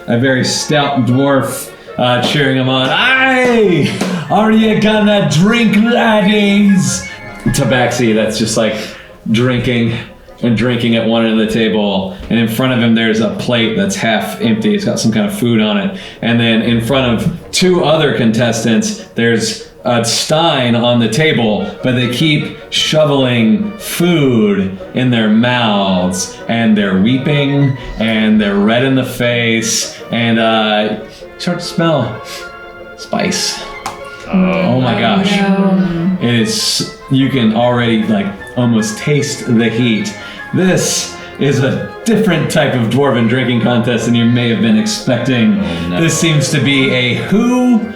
a very stout dwarf cheering him on. Aye! Are you gonna drink, laddies? Tabaxi, that's just like drinking at one end of the table, and in front of him there's a plate that's half empty. It's got some kind of food on it, and then in front of two other contestants there's a stein on the table, but they keep shoveling food in their mouths, and they're weeping, and they're red in the face, and start to smell spice. Oh my gosh. No. It is, you can already like almost taste the heat. This is a different type of dwarven drinking contest than you may have been expecting. Oh, no. This seems to be a who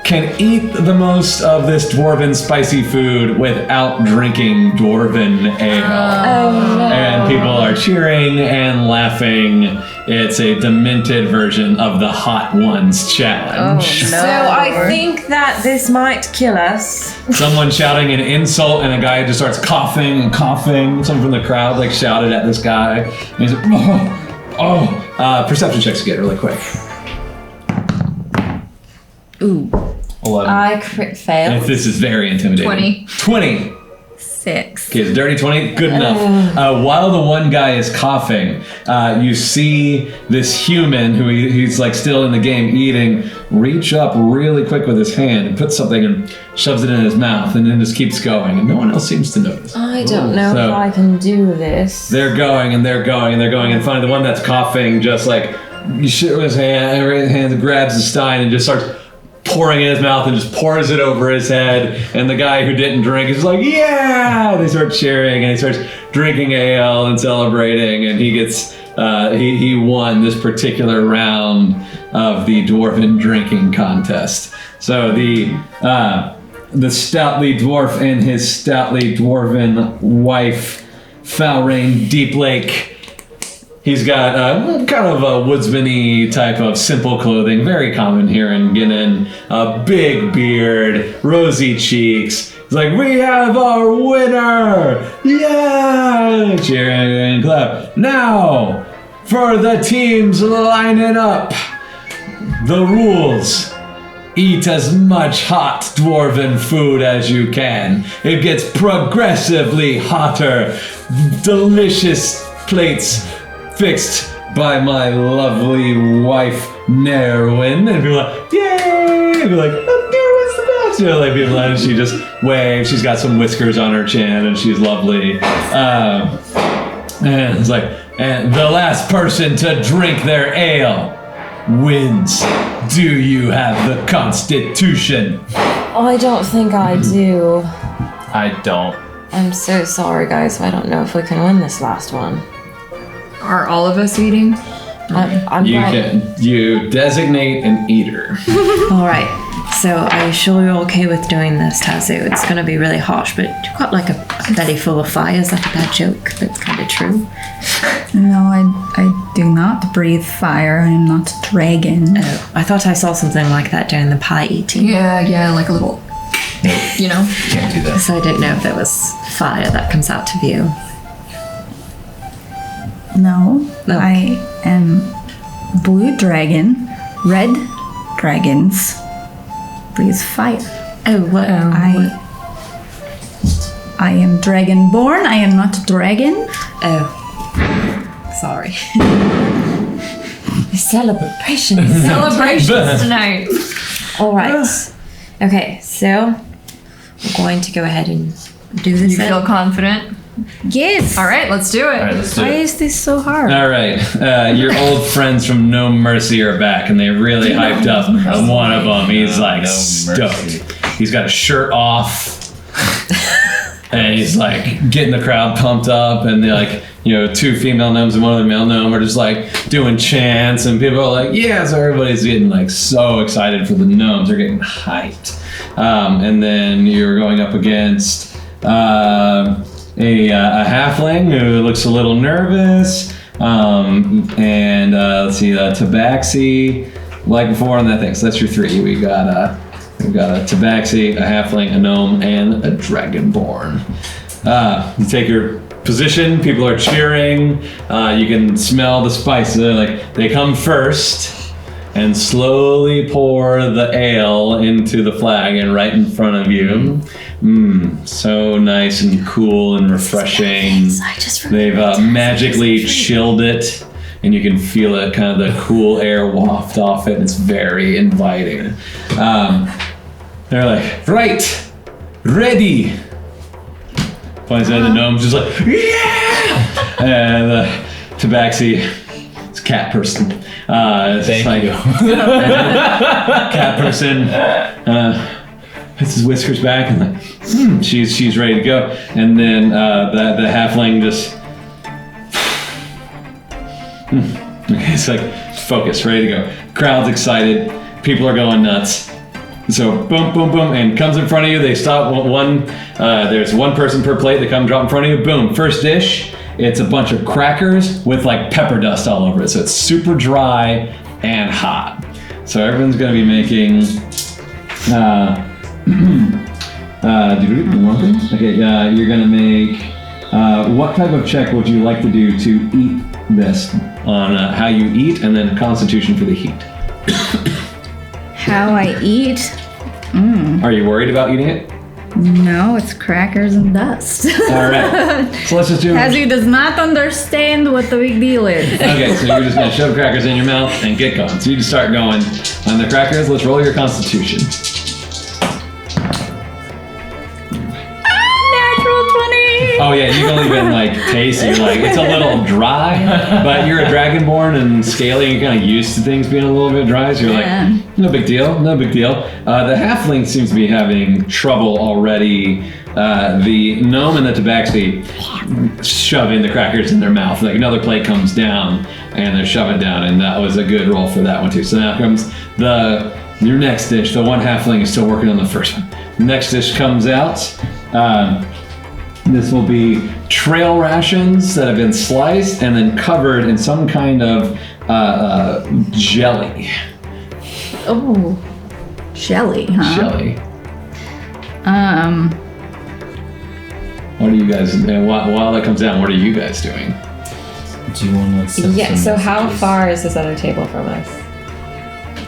can eat the most of this dwarven spicy food without drinking dwarven ale. Oh, no. And people are cheering and laughing. It's a demented version of the Hot Ones challenge. Oh, no. So I think that this might kill us. Someone shouting an insult, and a guy just starts coughing and coughing. Someone from the crowd like shouted at this guy. And he's like, perception checks again really quick. Ooh. 11. I crit failed. And this is very intimidating. 20. 6. Okay, it's dirty 20. Good enough. While the one guy is coughing, you see this human who he's like still in the game eating, reach up really quick with his hand and puts something and shoves it in his mouth, and then just keeps going, and no one else seems to notice. I don't know if I can do this. They're going and they're going and they're going, and finally the one that's coughing just like his hand grabs the stein and just starts pouring in his mouth and just pours it over his head, and the guy who didn't drink is like, yeah! They start cheering, and he starts drinking ale and celebrating, and he gets he won this particular round of the dwarven drinking contest. So the stoutly dwarf and his stoutly dwarven wife, Falrain Deeplake. He's got kind of a woodsman-y type of simple clothing, very common here in Ginnin. A big beard, rosy cheeks. He's like, we have our winner! Yeah! Cheering and clap. Now, for the teams lining up. The rules. Eat as much hot dwarven food as you can. It gets progressively hotter. Delicious plates fixed by my lovely wife, Nerwin. And people are like, yay! And be like, Nerwin's the best! You know, like people, and she just waves. She's got some whiskers on her chin, and she's lovely. And it's like, and the last person to drink their ale wins. Do you have the constitution? I don't think I do. I don't. I'm so sorry, guys. I don't know if we can win this last one. Are all of us eating? You designate an eater. All right. So are you sure you're okay with doing this, Tazu? It's going to be really harsh, but you've got like a belly full of fire. Is that a bad joke? That's kind of true. No, I do not breathe fire. I am not a dragon. Oh, I thought I saw something like that during the pie eating. Yeah, like a little, you know. Can't do that. So I didn't know if there was fire that comes out of you. No, I am blue dragon. Red dragons breathe fire. Oh, what? I am dragonborn. I am not a dragon. Oh, sorry. Celebrations tonight. All right. Okay, so we're going to go ahead and do this. You feel confident? Yes. All right, let's do it. All right, let's do Why it. is this so hard? All right, your old friends from No Mercy are back, and they really hyped up one of them. He's like stoked. He's got his shirt off, and he's like getting the crowd pumped up, and they're like, you know, two female gnomes and one other male gnome are just like doing chants, and people are like, yeah, so everybody's getting like so excited for the gnomes. They're getting hyped. And then you're going up against a halfling who looks a little nervous, and let's see, Tabaxi, like before on that thing. So that's your three. We've got a Tabaxi, a halfling, a gnome, and a dragonborn. You take your position. People are cheering. You can smell the spice. Like they come first. and slowly pour the ale into the flagon right in front of you. So nice and cool and refreshing. They've magically chilled it, and you can feel it, kind of the cool air waft off it. It's very inviting. They're like, right, ready. Points at the gnome's just like, yeah! And the Tabaxi, it's a cat person. Thank you. Cat person puts his whiskers back and like, she's ready to go. And then the halfling just, okay, it's like focused, ready to go. Crowd's excited. People are going nuts. So boom, boom, boom, and comes in front of you. They stop one. There's one person per plate. They come drop in front of you. Boom, first dish. It's a bunch of crackers with like pepper dust all over it. So it's super dry and hot. So everyone's gonna be making. Okay, you're gonna make. What type of check would you like to do to eat this? On how you eat, and then a Constitution for the heat. How I eat? Are you worried about eating it? No, it's crackers and dust. All right. So let's just do. Kazu does not understand what the big deal is. Okay, so you're just gonna shove crackers in your mouth and get going. So you just start going on the crackers. Let's roll your Constitution. Natural 20. Oh yeah, you've only been like tasting like it's a little dry, but you're a dragonborn and scaly. You're kind of used to things being a little bit dry, so you're like, no big deal, no big deal. The halfling seems to be having trouble already. The gnome and the tabaxi shoving the crackers in their mouth. Like another plate comes down and they're shoving down, and that was a good roll for that one too. So now comes your next dish. The one halfling is still working on the first one. The next dish comes out. This will be trail rations that have been sliced and then covered in some kind of jelly. Oh, jelly, huh? Jelly. What are you guys? While that comes down, what are you guys doing? Do you want to? Yeah, so how far is this other table from us?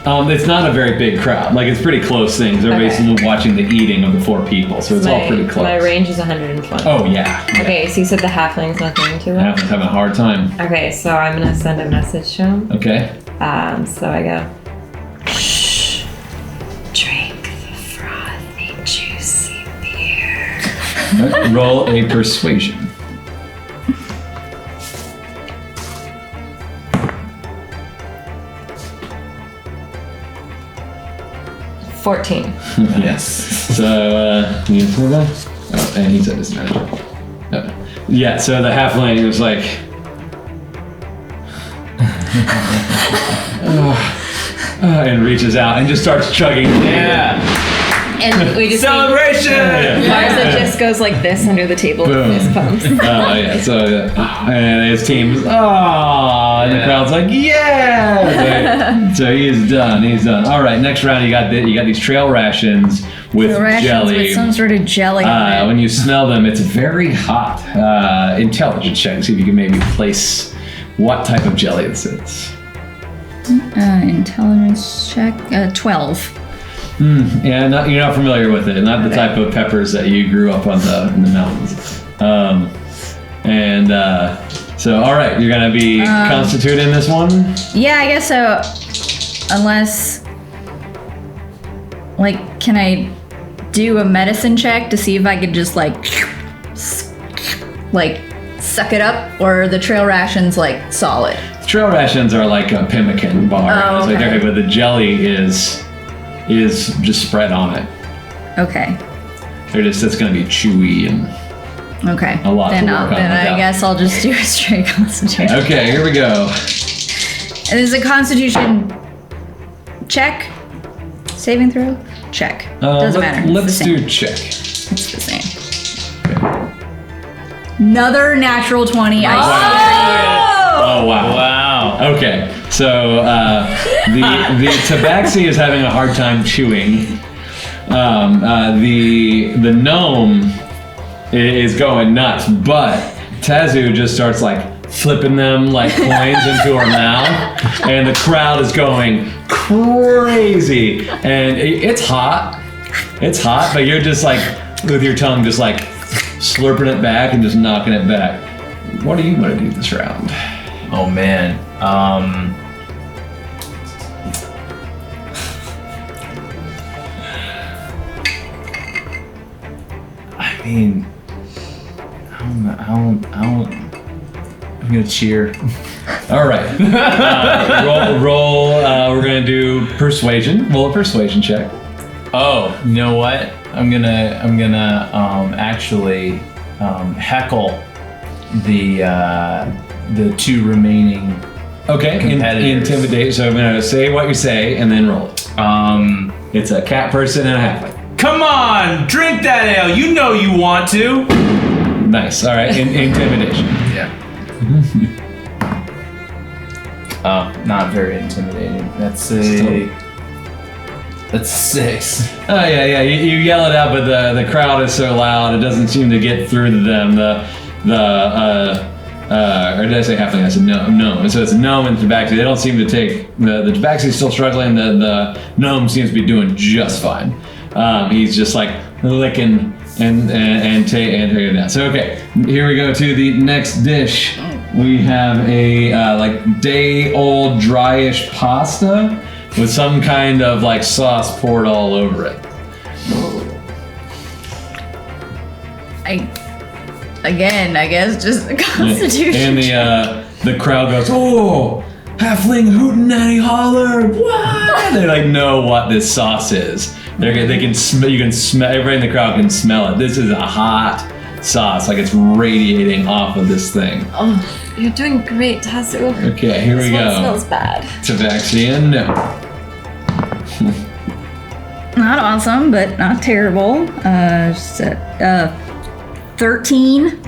It's not a very big crowd. Like, it's pretty close things. Everybody's watching the eating of the 4 people, so it's all pretty close. My range is 120. Oh, yeah. Okay, so you said the halfling's not going to it? Halfling's having a hard time. Okay, so I'm going to send a message to him. Okay. So I go, shh, drink the frothy, juicy beer. Roll a persuasion. $14. Yes. So, you hear that? Oh, and he's at disadvantage. Yeah, so the halfling was like, and reaches out and just starts chugging. Yeah. And we just Celebration! Marza just goes like this under the table with fist pumps. Yeah. So, and his team, and the crowd's like, yeah! So he's done. He's done. All right, next round you got these trail rations with jelly. With some sort of jelly on it. When you smell them, it's very hot. Intelligence check. See if you can maybe place what type of jelly this is. Intelligence check. 12. Yeah, you're not familiar with it. Not the type of peppers that you grew up on in the mountains. So, all right, you're gonna be constituting this one. Yeah, I guess so. Unless, like, can I do a medicine check to see if I could just like suck it up, or are the trail rations like solid? Trail rations are like a pemmican bar. Oh, It's like, okay. but the jelly is just spread on it. Okay. It's gonna be chewy and Okay. a lot to then work on with I that. guess I'll just do a straight constitution. Okay, here we go. And this is a constitution check? Saving throw? Check. Doesn't matter. It's Let's the same. do check. It's the same. Another natural 20. I Oh wow! Wow. Okay, so the tabaxi is having a hard time chewing. The gnome is going nuts, but Tazu just starts like flipping them like coins into her mouth, and the crowd is going crazy. And it's hot. It's hot, but you're just like, with your tongue, just like slurping it back and just knocking it back. What do you want to do this round? Oh man. I mean, I'm gonna cheer. All right. Roll. We're gonna do persuasion. Roll a persuasion check. Oh, you know what? I'm gonna actually heckle the two remaining. Okay. Competitors. Intimidate. So I'm gonna say what you say and then roll. It's a cat person and a halfling. Come on, drink that ale. You know you want to. Nice. All right. Intimidation. Yeah. Not very intimidating. That's That's 6. Oh yeah. You yell it out, but the crowd is so loud it doesn't seem to get through to them. Or did I say halfling? I said no. And so it's a gnome and tabaxi. They don't seem to take the tabaxi's still struggling. The gnome seems to be doing just fine. He's just like licking and taking it down. So okay, here we go to the next dish. We have a like day-old dryish pasta with some kind of like sauce poured all over it. I guess just the Constitution. And the crowd goes, "Oh, halfling hootenanny holler! What?" They like know what this sauce is. They can smell. You can smell. Everybody in the crowd can smell it. This is a hot sauce, like it's radiating off of this thing. Oh, you're doing great, Tazu. Okay, here we go. This one smells bad. Tabaxian, no. Not awesome, but not terrible. Just 13.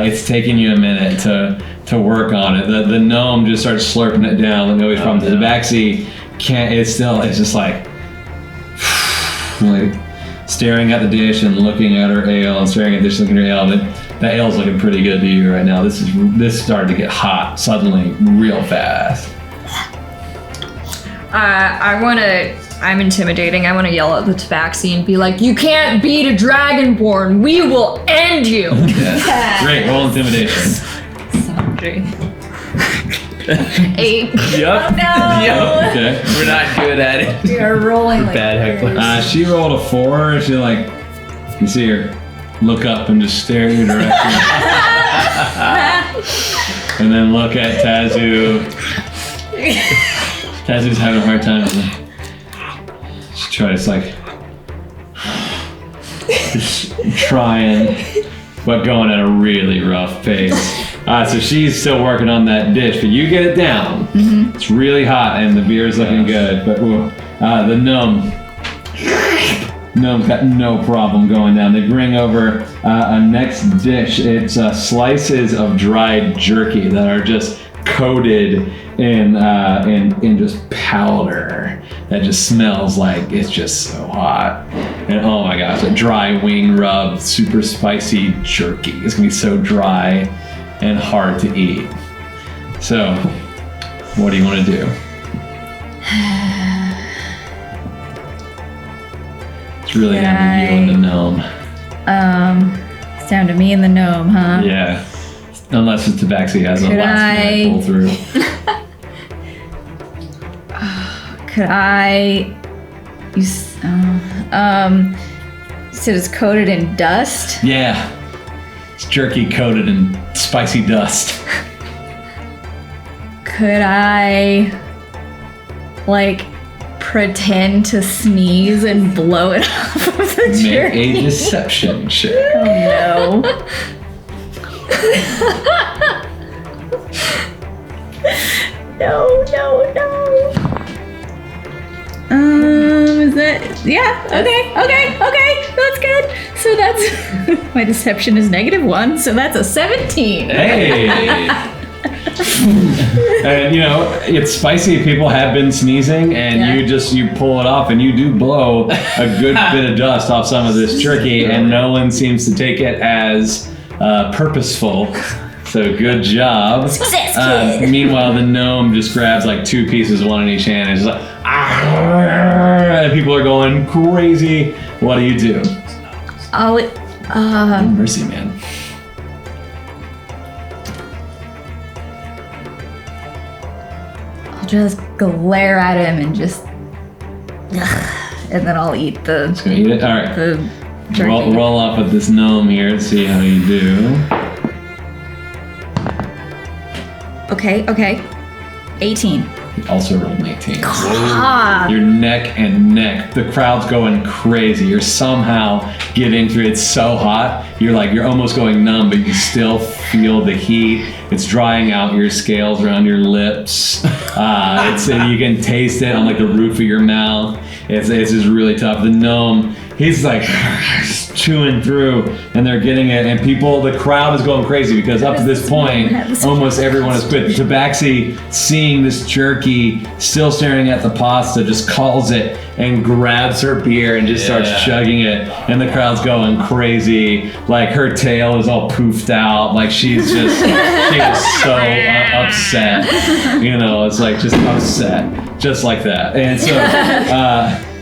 It's taking you a minute to work on it. The gnome just starts slurping it down. The nobody's problem. The Tabaxi can't. It's just like staring at the dish and looking at her ale and staring at the dish, looking at her ale. But that ale's looking pretty good to you right now. This started to get hot suddenly, real fast. I'm intimidating. I want to yell at the tabaxi and be like, "You can't beat a dragonborn. We will end you." Yeah. Great, roll intimidation. 8. Yup. No. Yup. Okay. We're not good at it. We are rolling like Bad hecklers. She rolled a 4. She you see her look up and just stare in your direction. And then look at Tazu. Tazu's having a hard time with it. She tries just trying, but going at a really rough pace. So she's still working on that dish, but you get it down. Mm-hmm. It's really hot and the beer is looking good, but the gnome's got no problem going down. They bring over a next dish. It's slices of dried jerky that are just coated in just powder that just smells like it's just so hot. And oh my gosh, a dry wing rub, super spicy jerky. It's gonna be so dry and hard to eat. So, what do you want to do? It's really down to you and the gnome. It's down to me and the gnome, huh? Yeah. Unless the tabaxi has a last minute pull through. Could I use so it's coated in dust? Yeah. It's jerky coated in spicy dust. Could I pretend to sneeze and blow it off of the jerky? Make a deception check. Oh no. No. Is that, yeah, okay, that's good. So that's, my deception is -1, so that's a 17. Hey! And it's spicy. People have been sneezing, and you pull it off, and you do blow a good bit of dust off some of this jerky, and no one seems to take it as purposeful. So good job. Success, kid. Meanwhile, the gnome just grabs like 2 pieces, one in each hand, and just like, and people are going crazy. What do you do? Mercy, man. I'll just glare at him and just, and then I'll eat the. Just gonna eat it. All right. The turkey. Roll off with this gnome here. See how you do. Okay. 18. He also rolled an 18. Ah. You're neck and neck. The crowd's going crazy. You're somehow getting through. It's so hot. You're almost going numb, but you still feel the heat. It's drying out your scales around your lips. You can taste it on like the roof of your mouth. It's just really tough. The gnome, he's like chewing through, and they're getting it. And the crowd is going crazy because up to this point, almost everyone has quit. Tabaxi, seeing this jerky, still staring at the pasta, just calls it and grabs her beer and just starts chugging it. And the crowd's going crazy. Like her tail is all poofed out. Like she is so upset. It's like just upset, just like that. And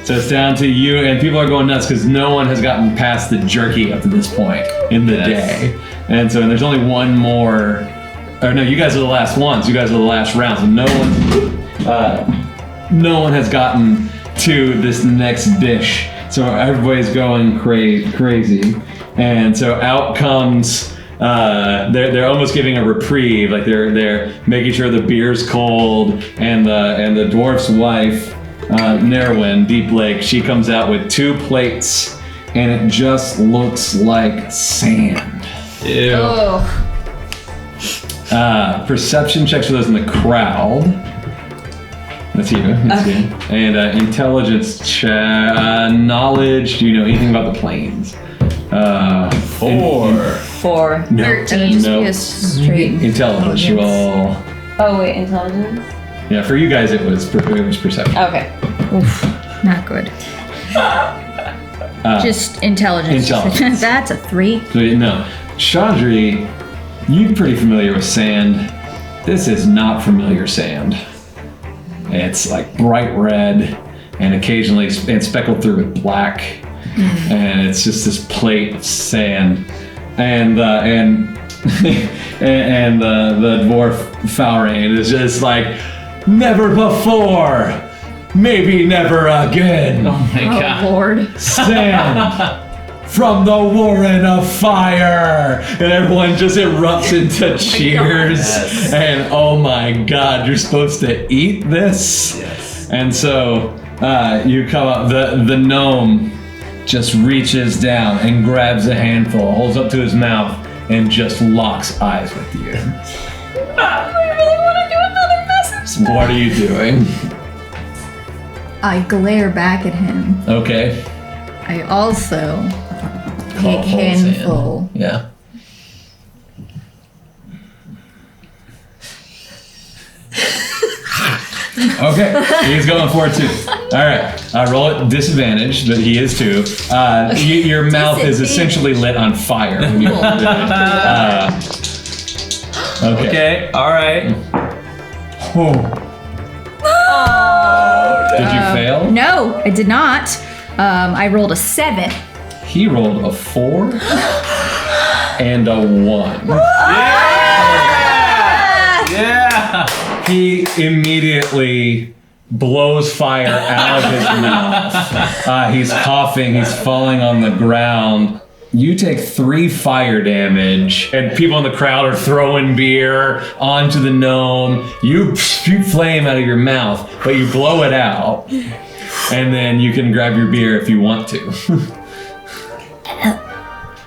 so it's down to you, and people are going nuts because no one has gotten past the jerky up to this point in the day. And so there's only one more. Or no, you guys are the last ones. You guys are the last rounds. And no one has gotten to this next dish. So everybody's going crazy. And so out comes. They're almost giving a reprieve. Like they're making sure the beer's cold, and the dwarf's wife, Nerwin, Deep Lake, she comes out with 2 plates, and it just looks like sand. Ew. Oh. Perception checks for those in the crowd. That's you. And intelligence check. Knowledge. Do you know anything about the planes? 4. No. 13. And just be a straight. Intelligence. You all. Oh wait, intelligence. Yeah, for you guys it was perception. Okay. Oof, not good. Just intelligence. That's a 3. So, no. Chandri, you're pretty familiar with sand. This is not familiar sand. It's like bright red and occasionally speckled through with black. And it's just this plate of sand. And the dwarf Falrain is just like, never before, maybe never again. Oh my god. Lord. Sand from the warren of fire. And everyone just erupts into cheers. Yes. And oh my god, you're supposed to eat this? Yes. And so you come up, the gnome just reaches down and grabs a handful, holds up to his mouth, and just locks eyes with you. I really want to do another message. What are you doing? I glare back at him. Okay. I also Call take full handful. sand. Yeah. Okay, he's going for it too. All right, roll it disadvantage, but he is too. Your mouth is essentially lit on fire. When you Okay. All right. Did you fail? No, I did not. I rolled a 7. He rolled a 4 and a 1. Yeah. He immediately blows fire out of his mouth. He's coughing, he's falling on the ground. You take 3 fire damage, and people in the crowd are throwing beer onto the gnome. You shoot flame out of your mouth, but you blow it out. And then you can grab your beer if you want to.